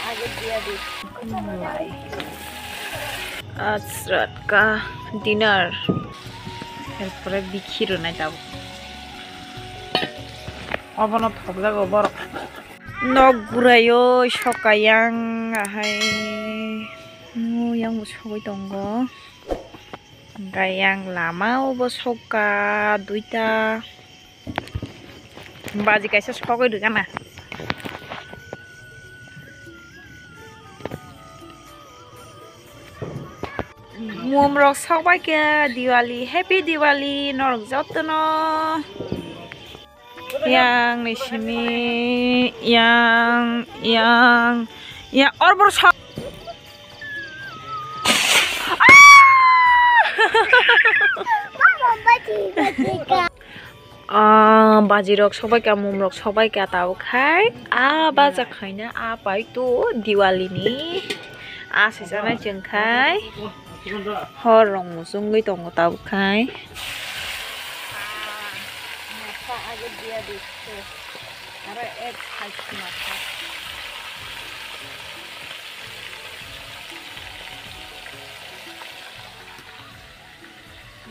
mulai asrat ka dinner এরপরে বিখিরো না যাব অবনত হব যাব বড় নগ গুরায়ো সকায়াং আহাই yang সবাই দঙ্গ গায়াং লামাওবো সকা দুইটা বাজি কাইসা সকাই দোকানা Mumrok sawai ke Diwali, Happy Diwali, norok jautono. Yang di sini, yang orbor sok. Bajirok sawai ke mumrok sawai ke tahu kai. Baca kainya apa itu Diwali ni? Sisana jengkai. Horong musung gitu nggak tahu kai.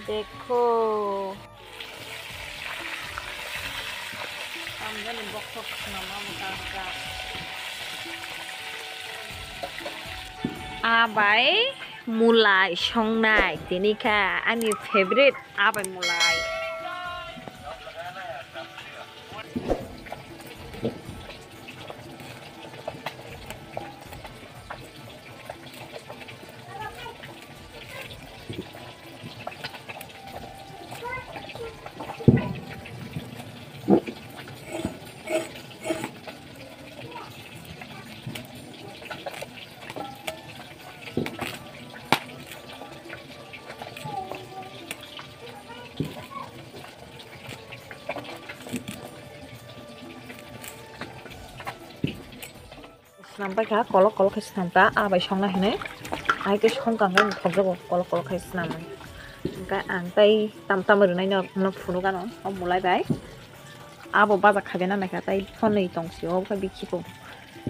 Dekho. Ambil bokok nama muka. Abai mulai songnai ini kah ani favorite abai mulai Sampai kah kolok kasih sampai abai songnai ini ai cái song càng cái không được kolok kasih nama cái angtai tam berdua nó phụ nó kan ông mulai baik abo baca kabenan nak tai phone này tong siu cái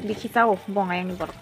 biki tahu bong ayang ni baru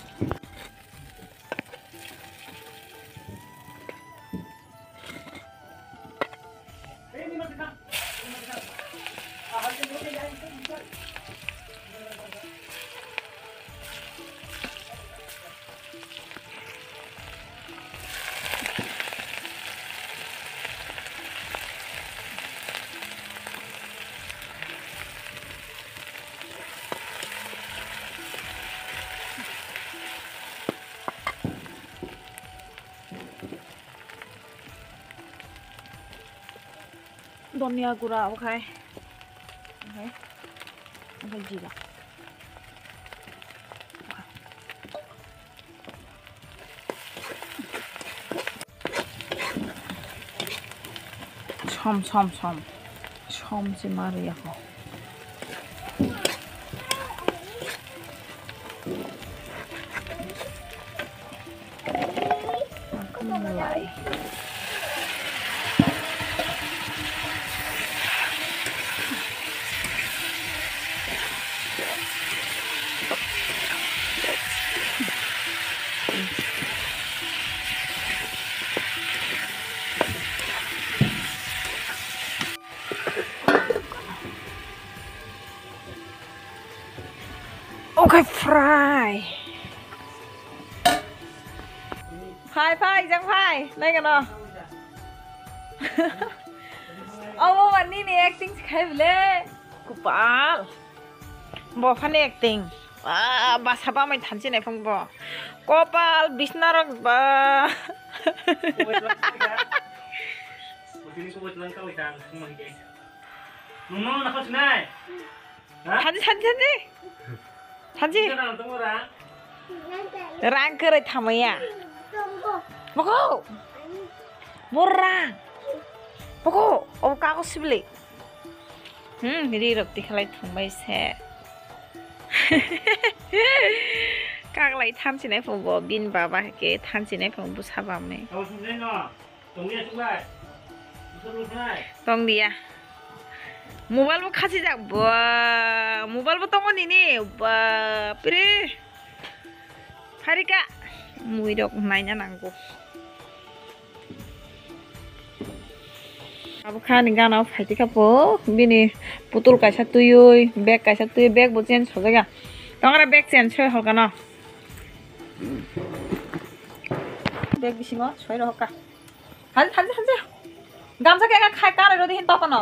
Donia gura okay jira som si Maria ko mulai Okay, fry. Fry, jangan fry. Naik kan? Oh,วันนี้นี่ acting ใครเลยกูปาลบอกพัน acting บาสบ้าไม่ทันสิไหนฟังบอกกูปาลบิสนารักบ้าทันสิร่างเคยทำไมอ่ะบอกกูบร่างบอกกูโอ้ก้าวสิบเลยนี่รบติดอะไรถุงใบแช่ก้าวอะไรทำสิไหนผมบอกบินบ้าบ้าเก๋ทำสิไหนผมบุษบาไม่ตรงนี้อ่ะমোবাইল বো খাসি যাক mobile বো তখন নি বাপরে Harika mui dok naina nanggo abo khani gana phaiti kapo bini putul kaisa tuyui bag kaisa tuyui bag bo change hojaga tongara bag change soi holgana bag bisingo soi rohka hanse gamsa ke khai kare rodi hin tokono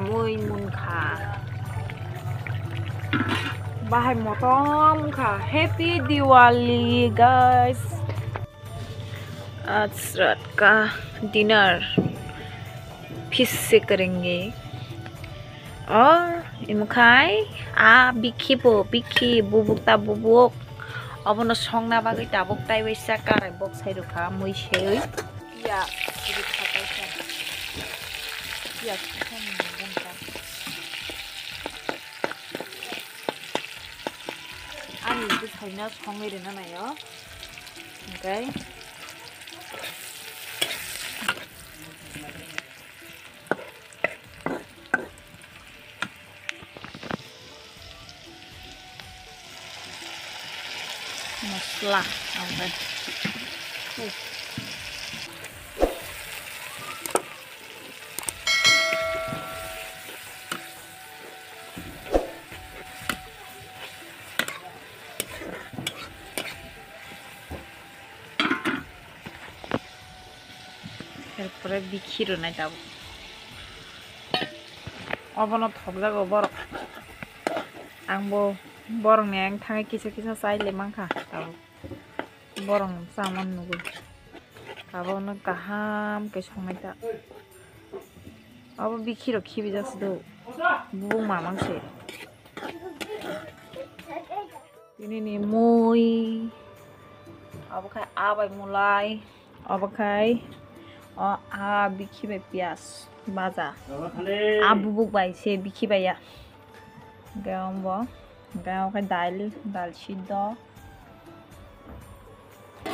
mui mun kha bahai motom kha happy Diwali guys आज रात का dinner fish से करेंगे और इमुखाई बिखी बुबुक ता बुबुक अब न संगना बागै ताबुक ताइ वैसा काराय बक साइरुखा मैसे या इदि खातायसा या खमगोनका आनि इदि साइना संगैरेना नायो ओमफ्राय mosla oke এরপরে বিখিরো নাই যাব অবনত হক যাগো বড় आंबो borong ne ang thangai kisa sai le mangkha tau borong saman nugo tabo no kaham ke songai ta abo bikhiro khibi jasu do bubung mamang se ini ni moi abo khai abai mulai abo khai bikhibai pias baja bubuk bai se bikhibai ya gambo गाँव का दाल सिद्ध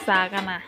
सागना